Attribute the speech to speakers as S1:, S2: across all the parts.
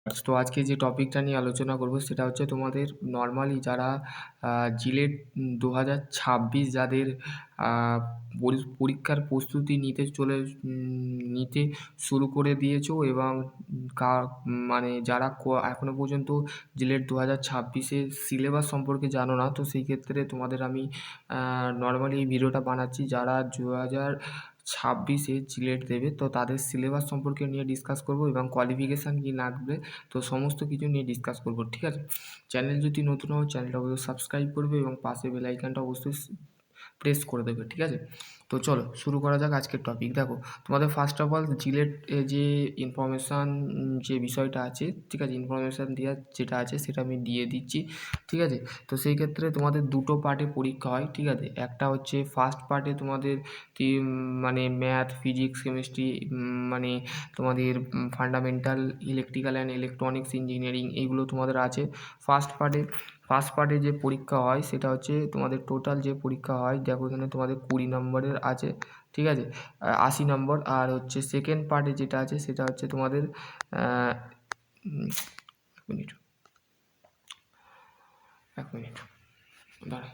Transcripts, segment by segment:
S1: তো আজকে যে টপিকটা নিয়ে আলোচনা করব সেটা হচ্ছে তোমাদের নরমালি যারা জিলেট 2026 যাদের আ পরীক্ষার প্রস্তুতি নিতে শুরু করে দিয়েছো এবং কা মানে যারা এখনো পর্যন্ত জিলেট 2026 এর সিলেবাস সম্পর্কে জানো না, তো সেই ক্ষেত্রে তোমাদের আমি নরমালি এই ভিডিওটা বানাচ্ছি। যারা 2026 এ জিলেট দেবে তো তাদের সিলেবাস সম্পর্কে নিয়ে ডিসকাস করব এবং কোয়ালিফিকেশান কী লাগবে, তো সমস্ত কিছু নিয়ে ডিসকাস করব, ঠিক আছে? চ্যানেল যদি নতুন হও চ্যানেলটা অবশ্যই সাবস্ক্রাইব করবে এবং পাশে বেল আইকনটা অবশ্যই প্রেস করে দেবে, ঠিক আছে? তো চলো শুরু করা যাক আজকের টপিক। দেখো, তোমাদের ফার্স্ট অফ অল জিলেট যে ইনফরমেশান যে বিষয়টা আছে, ঠিক আছে, ইনফরমেশান দেওয়ার যেটা আছে সেটা আমি দিয়ে দিচ্ছি, ঠিক আছে? তো সেই ক্ষেত্রে তোমাদের দুটো পার্টে পরীক্ষা হয়, ঠিক আছে? একটা হচ্ছে ফার্স্ট পার্টে তোমাদের মানে ম্যাথ, ফিজিক্স, কেমিস্ট্রি, মানে তোমাদের fundamental electrical and electronics engineering এইগুলো তোমাদের আছে ফার্স্ট পার্টে যে পরীক্ষা হয় সেটা হচ্ছে তোমাদের টোটাল যে পরীক্ষা হয়, দেখো এখানে তোমাদের 20 নম্বরের আছে, ঠিক আছে, 80 নম্বর। আর হচ্ছে সেকেন্ড পার্টে যেটা আছে সেটা হচ্ছে তোমাদের এক মিনিট দাঁড়া।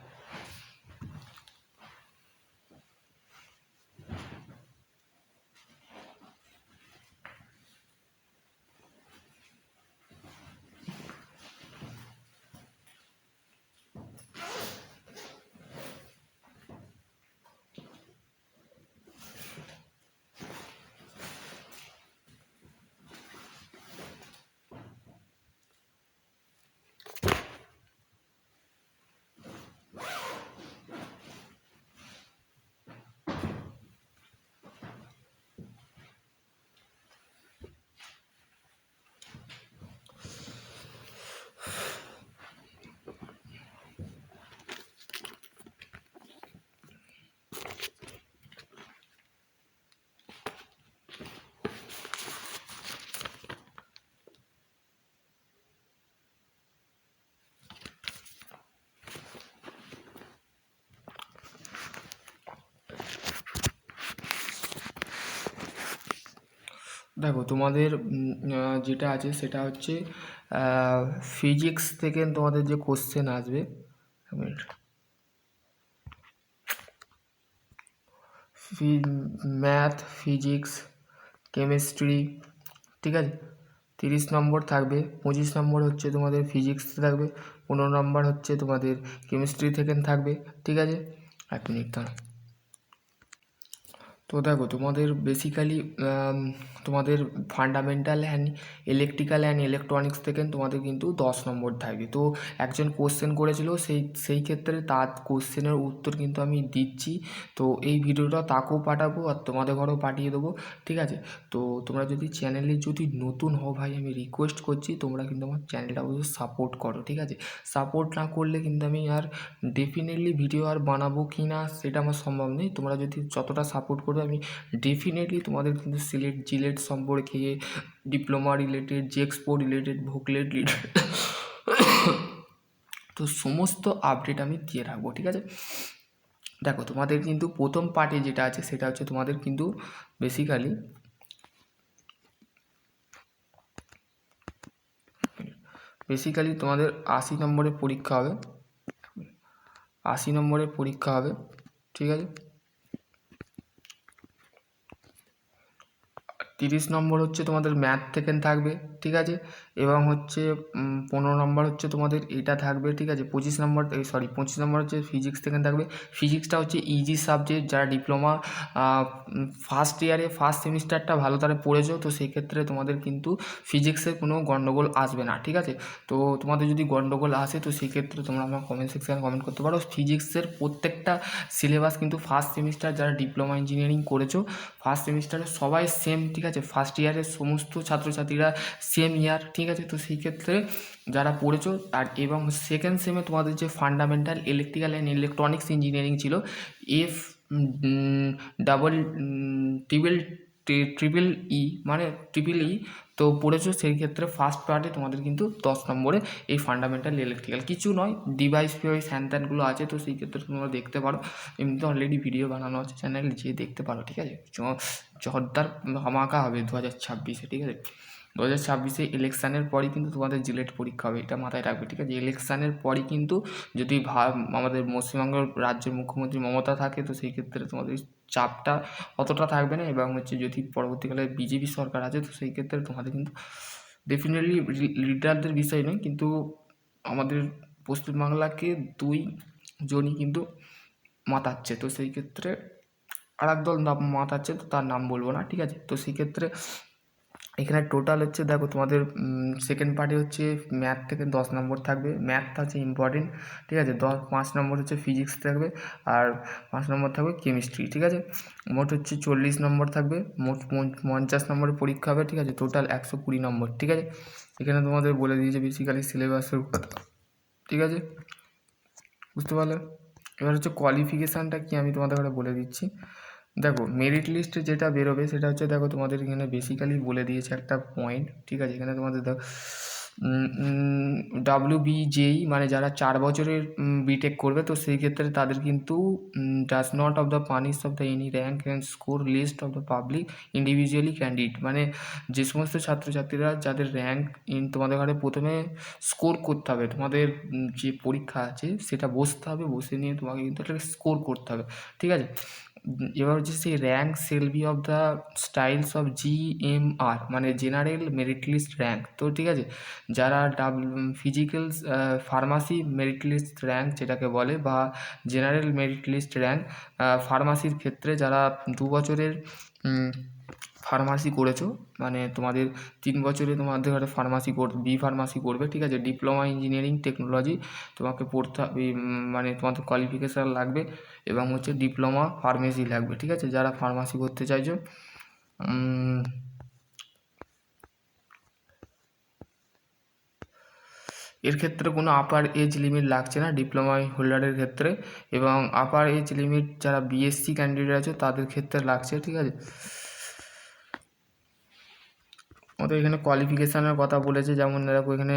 S1: দেখো তোমাদের যেটা আছে সেটা হচ্ছে ফিজিক্স থেকে তোমাদের যে কোশ্চেন আসবে, এক মিনিট, ম্যাথ, ফিজিক্স, কেমিস্ট্রি, ঠিক আছে, 30 নম্বর থাকবে। 25 নম্বর হচ্ছে তোমাদের ফিজিক্স থাকবে, 15 নম্বর হচ্ছে তোমাদের কেমিস্ট্রি থেকে থাকবে, ঠিক আছে? এক মিনিট দাঁড়াও। তো দেখো তোমাদের বেসিক্যালি তোমাদের fundamental and electrical and electronics থেকে তোমাদের কিন্তু 10 নম্বর থাকবে। তো একজন কোশ্চেন করেছিল, সেই ক্ষেত্রে তার কোশ্চেনের উত্তর কিন্তু আমি দিচ্ছি। তো এই ভিডিওটা তাকেও পাঠাবো আর তোমাদের ঘরেও পাঠিয়ে দেবো, ঠিক আছে? তো তোমরা যদি চ্যানেলে যদি নতুন হও ভাই, আমি রিকোয়েস্ট করছি তোমরা কিন্তু আমার চ্যানেলটা অবশ্যই সাপোর্ট করো, ঠিক আছে? সাপোর্ট না করলে কিন্তু আমি আর ডেফিনেটলি ভিডিও আর বানাবো কি না সেটা আমার সম্ভব নেই। তোমরা যদি যতটা সাপোর্ট করবে আমি ডেফিনেটলি তোমাদের কিন্তু জিলেট সম্পর্কে, ডিপ্লোমা রিলেটেড, জেক্সপো রিলেটেড, ভোকলেট রিলেটেড তো সমস্ত আপডেট আমি দিয়ে রাখবো, ঠিক আছে? দেখো তোমাদের কিন্তু প্রথম পার্টে যেটা আছে সেটা হচ্ছে তোমাদের কিন্তু বেসিক্যালি তোমাদের 80 নম্বরের পরীক্ষা হবে, 80 নম্বরের পরীক্ষা হবে, ঠিক আছে? 30 নম্বর হচ্ছে তোমাদের ম্যাথ থেকে থাকবে, ঠিক আছে? এবং হচ্ছে 15 নম্বর হচ্ছে তোমাদের এটা থাকবে, ঠিক আছে? 25 নম্বর হচ্ছে ফিজিক্স থেকে থাকবে। ফিজিক্সটা হচ্ছে ইজি সাবজেক্ট, যারা ডিপ্লোমা ফার্স্ট ইয়ারে ফার্স্ট সেমিস্টারটা ভালো তারা পড়েছো, তো সেই ক্ষেত্রে তোমাদের কিন্তু ফিজিক্সের কোনো গণ্ডগোল আসবে না, ঠিক আছে? তো তোমাদের যদি গণ্ডগোল আসে তো সেই ক্ষেত্রে তোমরা আমার কমেন্ট সেকশানে কমেন্ট করতে পারো। ফিজিক্সের প্রত্যেকটা সিলেবাস কিন্তু ফার্স্ট সেমিস্টার যারা ডিপ্লোমা ইঞ্জিনিয়ারিং করেছো ফার্স্ট সেমিস্টারে সবাই সেম, ঠিক আছে? ফার্স্ট ইয়ারের সমস্ত ছাত্রছাত্রীরা সেম ইয়ার, ঠিক আছে? তো সেই ক্ষেত্রে যারা পড়েছো এবং সেকেন্ড সেমে তোমাদের যে fundamental electrical and electronics engineering ছিল, এফ ডাবল ট্রিপল ই মানে ট্রিপল ই, তো পড়েছো, সেই ক্ষেত্রে ফার্স্ট পার্টে তোমাদের কিন্তু 10 নম্বরে এই ফান্ডামেন্টাল ইলেকট্রিক্যাল কিছু নয়, ডিভাইস ফিভাইস হ্যানত্যানগুলো আছে, তো সেই ক্ষেত্রে তোমরা দেখতে পারো। এমনিতে অলরেডি ভিডিও বানানো আছে, চ্যানেলে যেয়ে দেখতে পারো, ঠিক আছে? জোরদার ধামাকা হবে 2026-এ, ঠিক আছে? 2026 ইলেকশানের পরই কিন্তু তোমাদের জিলেট পরীক্ষা হবে, এটা মাথায় রাখবে, ঠিক আছে। ইলেকশানের পরই কিন্তু যদি আমাদের পশ্চিমবঙ্গ রাজ্যের মুখ্যমন্ত্রী মমতা থাকে, তো সেই ক্ষেত্রে তোমাদের চাপটা অতটা থাকবে না, এবং হচ্ছে যদি পরবর্তীকালে বিজেপি সরকার আছে, তো সেই ক্ষেত্রে তোমাদের কিন্তু ডেফিনেটলি লিডারদের বিষয় নয়, কিন্তু আমাদের পশ্চিমবাংলাকে দুই জনই কিন্তু মাতাচ্ছে, তো সেই ক্ষেত্রে আর এক দল মাতাচ্ছে, তো তার নাম বলবো না, ঠিক আছে। তো সেই ক্ষেত্রে এখানে টোটাল হচ্ছে দেখো তোমাদের সেকেন্ড পার্টে হচ্ছে ম্যাথ থেকে 10 নম্বর থাকবে, ম্যাথ আছে ইম্পর্টেন্ট, ঠিক আছে। 5 নম্বর হচ্ছে ফিজিক্স থাকবে, আর 5 নম্বর থাকবে কেমিস্ট্রি, ঠিক আছে। মোট হচ্ছে 40 নম্বর থাকবে, মোট 50 নম্বরের পরীক্ষা হবে, ঠিক আছে। টোটাল 120 নম্বর, ঠিক আছে। এখানে তোমাদের বলে দিয়েছে বেসিক্যালি সিলেবাসের কথা, ঠিক আছে, বুঝতে পারলে। এবার হচ্ছে কোয়ালিফিকেশানটা কি আমি তোমাদের ঘরে বলে দিচ্ছি। দেখো মেরিট লিস্টে যেটা বেরোবে সেটা হচ্ছে, দেখো তোমাদের এখানে বেসিক্যালি বলে দিয়েছে একটা পয়েন্ট, ঠিক আছে। এখানে তোমাদের দেখো WBJEE মানে যারা 4 বছরের বিটেক করবে, তো সেই ক্ষেত্রে তাদের কিন্তু does not of the punish of the any rank and score list of the public individually candidate, মানে যে সমস্ত ছাত্রছাত্রীরা যাদের র্যাঙ্ক তোমাদের ঘরে প্রথমে স্কোর করতে হবে, তোমাদের যে পরীক্ষা আছে সেটা বসতে হবে, বসে নিয়ে তোমাকে কিন্তু একটা স্কোর করতে হবে, ঠিক আছে। এবার হচ্ছে সেই rank cell B of the styles of GMR মানে জেনারেল মেরিট লিস্ট র্যাঙ্ক, তো ঠিক আছে। যারা physical pharmacy merit list rank যেটাকে বলে, বা জেনারেল মেরিট লিস্ট র্যাঙ্ক ফার্মাসির ক্ষেত্রে যারা 2 বছরের ফার্মাসি করেছো, মানে তোমাদের 3 বছরে তোমাদের ঘরে ফার্মাসি বি ফার্মাসি করবে, ঠিক আছে। ডিপ্লোমা ইঞ্জিনিয়ারিং টেকনোলজি তোমাকে পড়তে হবে, মানে তোমাদের কোয়ালিফিকেশান লাগবে, এবং হচ্ছে ডিপ্লোমা ফার্মেসি লাগবে, ঠিক আছে, যারা ফার্মাসি করতে চাইছো। এর ক্ষেত্রে কোনো আপার এজ লিমিট লাগছে না ডিপ্লোমা হোল্ডারের ক্ষেত্রে, এবং আপার এজ লিমিট যারা BSc ক্যান্ডিডেট আছে তাদের ক্ষেত্রে লাগছে, ঠিক আছে। আমাদের এখানে কোয়ালিফিকেশানের কথা বলেছে, যেমন দেখো এখানে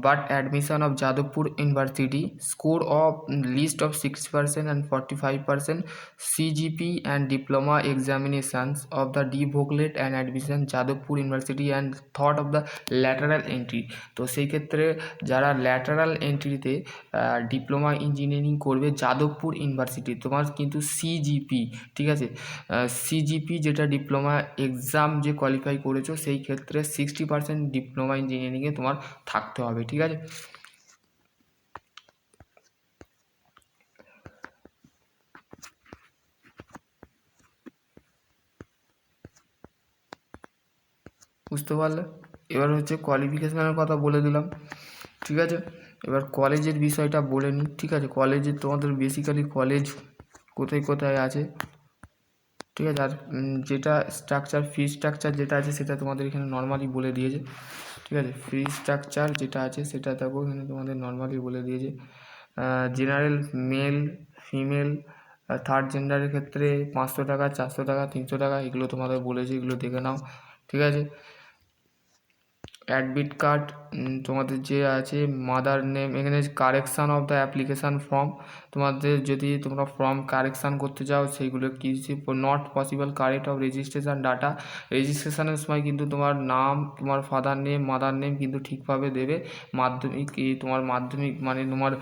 S1: but admission of Jadavpur university score of list of 60% and 45% CGP and diploma examinations of the DVoglet and admission Jadavpur university and thought of the lateral entry, তো সেই ক্ষেত্রে যারা ল্যাটারাল এন্ট্রিতে ডিপ্লোমা ইঞ্জিনিয়ারিং করবে যাদবপুর ইউনিভার্সিটি, তোমার কিন্তু CGP, ঠিক আছে, CGP যেটা ডিপ্লোমা এক্সাম যে কোয়ালিফাই করেছো সেই ক্ষেত্রে 60% ডিপ্লোমা ইঞ্জিনিয়ারিংয়ে তোমার থাকতে হবে, ঠিক আছে। বুঝতে পারলে। এবার হচ্ছে কোয়ালিফিকেশানের কথা বলে দিলাম, ঠিক আছে। এবার কলেজের বিষয়টা বলে নিই, ঠিক আছে। কলেজের তোমাদের বেসিক্যালি কলেজ কোথায় কোথায় আছে, ঠিক আছে। আর যেটা স্ট্রাকচার ফি স্ট্রাকচার যেটা আছে সেটা তোমাদের এখানে নর্মালি বলে দিয়েছে, ঠিক আছে। ফি স্ট্রাকচার যেটা আছে সেটা দেখো এখানে তোমাদের নর্মালি বলে দিয়েছে। জেনারেল মেল ফিমেল থার্ড জেন্ডারের ক্ষেত্রে 500 টাকা, 400 টাকা, 300 টাকা, এগুলো তোমাদের বলেছে, এগুলো দেখে নাও, ঠিক আছে। অ্যাডমিট কার্ড তোমাদের যে আছে, মাদার নেম, এখানে correction of the application form, তোমাদের যদি তোমরা ফর্ম কারেকশান করতে চাও সেইগুলো কি not possible correct of registration data, রেজিস্ট্রেশনের সময় কিন্তু তোমার নাম, তোমার ফাদার নেম, মাদার নেম কিন্তু ঠিকভাবে দেবে। মাধ্যমিক তোমার মাধ্যমিক মানে তোমার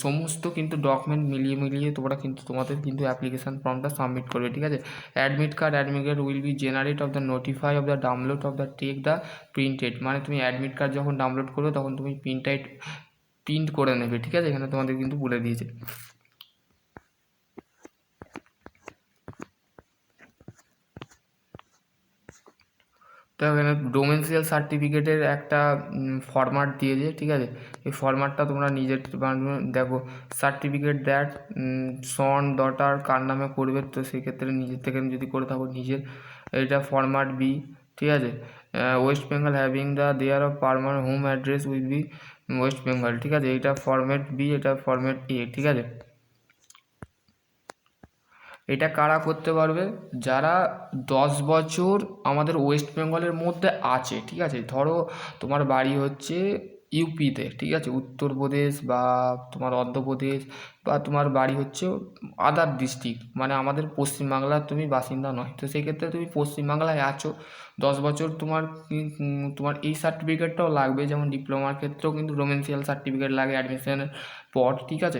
S1: সমস্ত কিন্তু ডকুমেন্ট মিলিয়ে তোমরা কিন্তু তোমাদের কিন্তু অ্যাপ্লিকেশান ফর্মটা সাবমিট করবে, ঠিক আছে। Admit card will be generate of the notify of the download of the take the printed, মানে তুমি অ্যাডমিট কার্ড যখন ডাউনলোড করবে তখন তুমি প্রিন্ট করে নেবে, ঠিক আছে। এখানে তোমাদের কিন্তু বলে দিয়েছে। তো এখানে ডোমেন্সিয়াল সার্টিফিকেটের একটা ফরম্যাট দিয়েছে, ঠিক আছে। এই ফরম্যাটটা তোমরা নিজের দেখো, সার্টিফিকেট দ্যাট সন ডটার কার নামে করবে, তো সেক্ষেত্রে নিজের থেকে যদি করে থাকো নিজের, এটা ফরম্যাট বি, ঠিক আছে। West Bengal having the there of permanent home address will be West Bengal, ঠিক আছে। এইটা ফরম্যাট বি, এটা ফরম্যাট এ, ঠিক আছে। এটা কারা করতে পারবে, যারা 10 বছর আমাদের ওয়েস্ট বেঙ্গলের মধ্যে আছে, ঠিক আছে। ধরো তোমার বাড়ি হচ্ছে ইউপিতে, ঠিক আছে, উত্তরপ্রদেশ বা তোমার অন্ধ্রপ্রদেশ বা তোমার বাড়ি হচ্ছে আদার ডিস্ট্রিক্ট, মানে আমাদের পশ্চিমবাংলার তুমি বাসিন্দা নয়, তো সেই ক্ষেত্রে তুমি পশ্চিমবাংলায় আছো 10 বছর, তোমার এই সার্টিফিকেটটাও লাগবে। যেমন ডিপ্লোমার ক্ষেত্রেও কিন্তু ডোমেন্সিয়াল সার্টিফিকেট লাগে অ্যাডমিশনের পর, ঠিক আছে।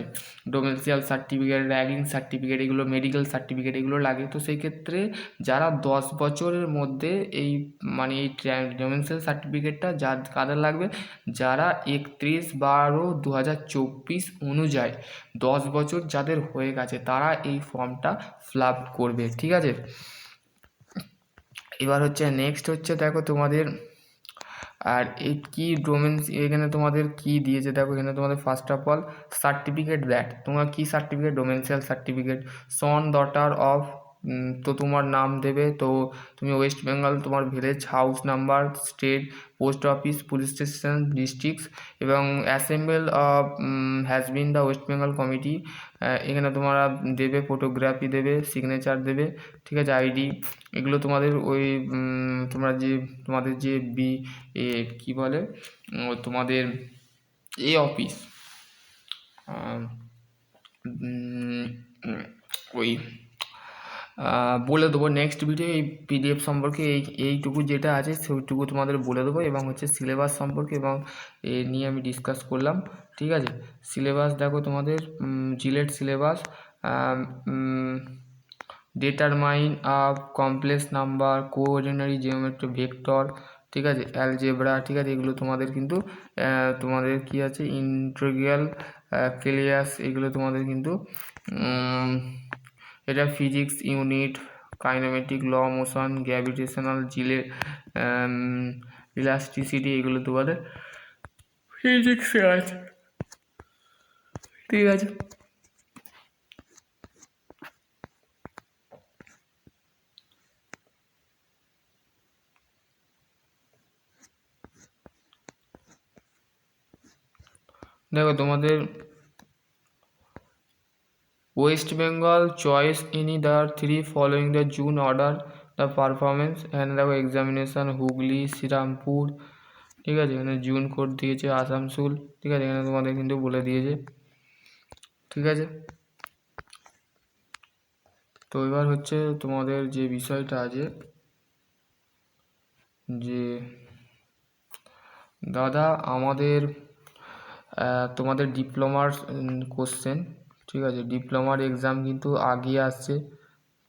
S1: ডোমেন্সিয়াল সার্টিফিকেট, র্যাগিং সার্টিফিকেট, এগুলো মেডিকেল সার্টিফিকেট এগুলো লাগে। তো সেই ক্ষেত্রে যারা 10 বছরের মধ্যে এই মানে এই ডোমেন্সিয়াল সার্টিফিকেটটা কাদের লাগবে, যারা 31/12/2024 অনুযায়ী 10 বছর যাদের হয়ে গেছে তারা এই ফর্মটা ফিল আপ করবে, ঠিক আছে। এবার হচ্ছে নেক্সট হচ্ছে দেখো তোমাদের, আর এই কী ডোমেন্স এখানে তোমাদের কি দিয়েছে দেখো, এখানে তোমাদের first of all certificate that, তোমার কী certificate, domiciliary certificate, son daughter of, তো তোমার নাম দেবে, তো তুমি ওয়েস্ট বেঙ্গল, তোমার village, house number, state, post office, police station, districts, এবং assembly of has been the West Bengal committee, এখানে তোমরা দেবে, ফটোগ্রাফি দেবে, সিগনেচার দেবে, ঠিক আছে, আইডি, এগুলো তোমাদের ওই তোমাদের যে কী বলে তোমাদের অফিস, ওই বলে দেবো নেক্সট ভিডিও এই পিডিএফ সম্পর্কে, এইটুকু যেটা আছে সেইটুকু তোমাদের বলে দেবো, এবং হচ্ছে সিলেবাস সম্পর্কে এবং এ নিয়ে আমি ডিসকাস করলাম, ঠিক আছে। সিলেবাস দেখো তোমাদের JELET syllabus, determine up complex number, coordinate geometry, vector, ঠিক আছে, অ্যালজেব্রা, ঠিক আছে, এগুলো তোমাদের কিন্তু তোমাদের কি আছে, ইন্টিগ্রাল, ক্যালকুলাস, এগুলো তোমাদের কিন্তু এটা ফিজিক্স ইউনিট, কাইনেমেটিক, ল মোশন, গ্র্যাভিটেশনাল, ইলাস্টিসিটি, এগুলো তোমাদের ফিজিক্সে আছে, ঠিক আছে। দেখো তোমাদের West Bengal choice any the 3 following the June order the performance, এখানে দেখো এক্সামিনেশান হুগলি, শ্রীরামপুর, ঠিক আছে, এখানে জুন কোড দিয়েছে আসানসোল, ঠিক আছে, এখানে তোমাদের কিন্তু বলে দিয়েছে, ঠিক আছে। তো এবার হচ্ছে তোমাদের যে বিষয়টা আছে যে দাদা আমাদের তোমাদের ডিপ্লোমার কোশ্চেন, ঠিক আছে, ডিপ্লোমার এক্সাম কিন্তু আগিয়ে আসছে,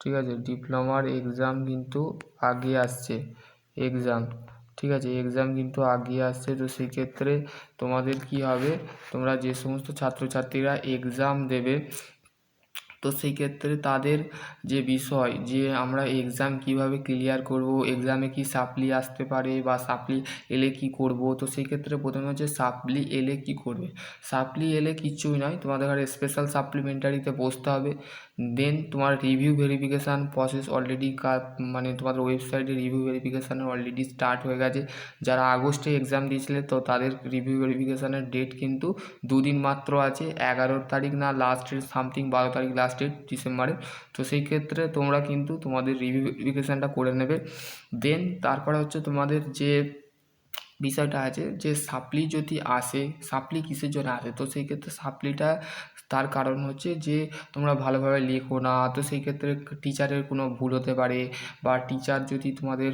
S1: ঠিক আছে, ডিপ্লোমার এক্সাম কিন্তু আগিয়ে আসছে, এক্সাম, ঠিক আছে, এক্সাম কিন্তু আগিয়ে আসছে। তো সেক্ষেত্রে তোমাদের কি হবে, তোমরা যে সমস্ত ছাত্রছাত্রীরা এক্সাম দেবে, তো সেই ক্ষেত্রে তাদের যে বিষয় যে আমরা এক্সাম কিভাবে ক্লিয়ার করব, এক্সামে কি সাপ্লি আসতে পারে বা সাপ্লি এলে কি করব, তো সেই ক্ষেত্রে প্রথমে হচ্ছে সাপ্লি এলে কি করবে, সাপ্লি এলে কিচ্ছুই নয়, তোমাদের আর স্পেশাল সাপ্লিমেন্টারিতে বসতে হবে, দেন তোমার রিভিউ ভেরিফিকেশান প্রসেস অলরেডি মানে তোমাদের ওয়েবসাইটে রিভিউ ভেরিফিকেশান অলরেডি স্টার্ট হয়ে গেছে, যারা আগস্টে এক্সাম দিয়েছিলে তো তাদের রিভিউ ভেরিফিকেশানের ডেট কিন্তু 2 দিন মাত্র আছে, 11 তারিখ না লাস্ট ডেট সামথিং, 12 তারিখ লাস্ট ডেট ডিসেম্বরের। তো সেই ক্ষেত্রে তোমরা কিন্তু তোমাদের রিভিউ ভেরিফিকেশানটা করে নেবে। দেন তারপরে হচ্ছে তোমাদের যে বিষয়টা আছে যে সাপ্লি যদি আসে, সাপ্লি কিসের জন্য আসে, তো সেই ক্ষেত্রে সাপ্লিটা তার কারণ হচ্ছে যে তোমরা ভালোভাবে লেখো না, তো সেই ক্ষেত্রে টিচারের কোনো ভুল হতে পারে, বা টিচার যদি তোমাদের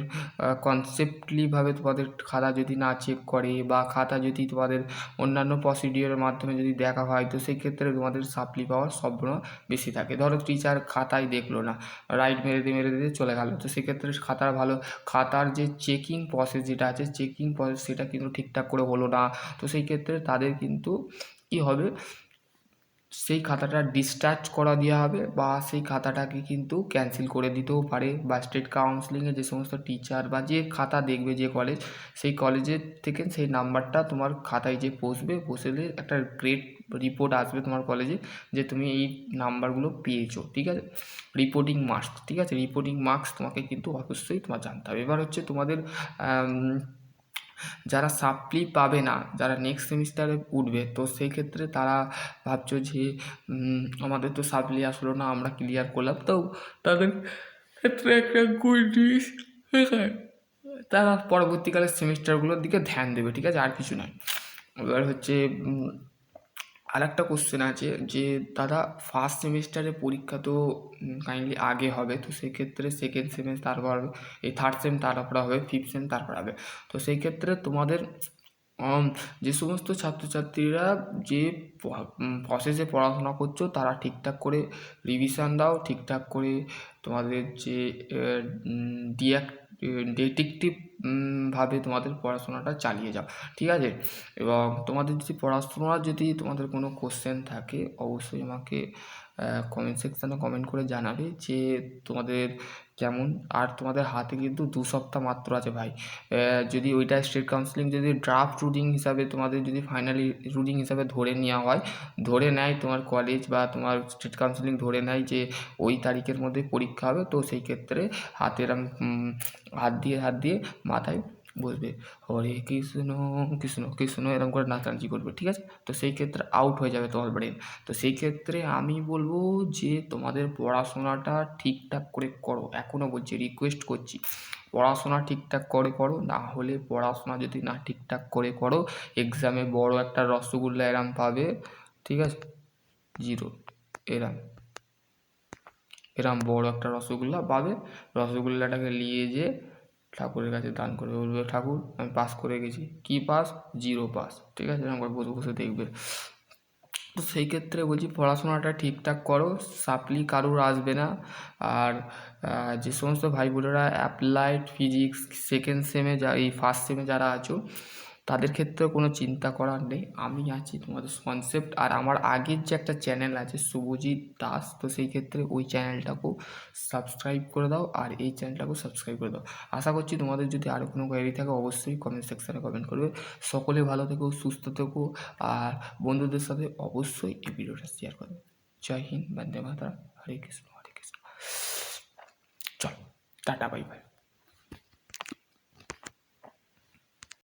S1: কনসেপ্টলিভাবে তোমাদের খাতা যদি না চেক করে, বা খাতা যদি তোমাদের অন্যান্য প্রসিডিওরের মাধ্যমে যদি দেখা হয়, তো সেই ক্ষেত্রে তোমাদের সাপ্লি পাওয়ার সম্ভাবনা বেশি থাকে। ধরো টিচার খাতায় দেখলো না, রাইট মেরে দিয়ে চলে গেল, তো সেক্ষেত্রে খাতার যে চেকিং প্রসেস যেটা আছে, চেকিং প্রসেস সেটা কিন্তু ঠিকঠাক করে হলো না, তো সেই ক্ষেত্রে তাদের কিন্তু কী হবে, সেই খাতাটা ডিসচার্জ করা দেওয়া হবে, বা সেই খাতাটাকে কিন্তু ক্যান্সেল করে দিতেও পারে, বা স্টেট কাউন্সিলিংয়ে যে সমস্ত টিচার বা যে খাতা দেখবে যে কলেজ, সেই কলেজের থেকে সেই নাম্বারটা তোমার খাতায় যে বসলে একটা গ্রেড রিপোর্ট আসবে তোমার কলেজে যে তুমি এই নাম্বারগুলো পেয়েছো, ঠিক আছে, রিপোর্টিং মার্কস, ঠিক আছে, রিপোর্টিং মার্কস তোমাকে কিন্তু অবশ্যই তোমার জানতে হবে। এবার হচ্ছে তোমাদের যারা সাপ্লি পাবে না, যারা নেক্সট সেমিস্টারে উঠবে, তো সেই ক্ষেত্রে তারা ভাবছো যে আমাদের তো সাপ্লি আসলো না, আমরা ক্লিয়ার করলাম, তো তাদের ক্ষেত্রে একটা গুড নিউজ, ঠিক আছে, তারা পরবর্তীকালে সেমিস্টারগুলোর দিকে ধ্যান দেবে, ঠিক আছে, আর কিছু নয়। এবার হচ্ছে আরেকটা কোশ্চেন আছে যে দাদা ফার্স্ট সেমিস্টারের পরীক্ষা তো কাইন্ডলি আগে হবে, তো সেক্ষেত্রে সেকেন্ড সেমেস্টার তারপর হবে, এই থার্ড সেম তারপর হবে, ফিফথ সেম তারপর হবে, তো সেই ক্ষেত্রে তোমাদের যে সমস্ত ছাত্রছাত্রীরা যে প্রসেসে পড়াশোনা করছো তারা ঠিকঠাক করে রিভিশন দাও, ঠিকঠাক করে তোমাদের যে ডিটেকটিভ ভাবে তোমাদের পড়াশোনাটা চালিয়ে যাও, ঠিক আছে? এবং তোমাদের যদি পড়াশোনার যদি তোমাদের কোনো কোশ্চেন থাকে অবশ্যই আমাকে কমেন্ট সেকশানে কমেন্ট করে জানাবে যে তোমাদের কেমন। আর তোমাদের হাতে কিন্তু 2 সপ্তাহ মাত্র আছে ভাই। যদি ওইটা স্টেট কাউন্সিলিং যদি ড্রাফট রুটিন হিসাবে তোমাদের যদি ফাইনালি রুটিন হিসাবে ধরে নেওয়া হয়, ধরে নেয় তোমার কলেজ বা তোমার স্টেট কাউন্সিলিং ধরে নেয় যে ওই তারিখের মধ্যে পরীক্ষা হবে, তো সেই ক্ষেত্রে হাতের হাত দিয়ে মাথায় বলবে হরে কৃষ্ণ কৃষ্ণ কৃষ্ণ এরকম করে নাচানাচি করবে, ঠিক আছে? তো সেই ক্ষেত্রে আউট হয়ে যাবে তোমার ব্রেন। তো সেই ক্ষেত্রে আমি বলবো যে তোমাদের পড়াশোনাটা ঠিকঠাক করে করো, এখনও বলছি, রিকোয়েস্ট করছি, পড়াশোনা ঠিকঠাক করে করো, না হলে পড়াশোনা যদি না ঠিকঠাক করে করো এক্সামে বড় একটা রসগোল্লা এরম পাবে, ঠিক আছে? 0 এরম এরম বড় একটা রসগোল্লা পাবে, রসগোল্লাটাকে নিয়ে যেয়ে ঠাকুরের কাছে দান করবে, বলবে ঠাকুর আমি পাস করে গেছি। কি পাস? 0 পাস, ঠিক আছে? এরকম করে বসে বসে দেখবে। তো সেই ক্ষেত্রে বলছি পড়াশোনাটা ঠিকঠাক করো, সাপ্লি কারুর আসবে না। আর যে সমস্ত ভাই বোনেরা অ্যাপ্লাইড ফিজিক্স সেকেন্ড সেমে এই ফার্স্ট সেমে যারা আছো তাদের ক্ষেত্রেও কোনো চিন্তা করার নেই, আমি আছি তোমাদের কনসেপ্ট। আর আমার আগের যে একটা চ্যানেল আছে শুভজিৎ দাস, তো সেই ক্ষেত্রে ওই চ্যানেলটাকেও সাবস্ক্রাইব করে দাও আর এই চ্যানেলটাকেও সাবস্ক্রাইব করে দাও। আশা করছি তোমাদের যদি আরও কোনো কোয়ারি থাকে অবশ্যই কমেন্ট সেকশানে কমেন্ট করবে। সকলে ভালো থেকো, সুস্থ থেকো, আর বন্ধুদের সাথে অবশ্যই এই ভিডিওটা শেয়ার করবে। জয় হিন্দ, বন্দে মাতরম, হরে কৃষ্ণ হরে কৃষ্ণ। চল টাটা, বাই বাই।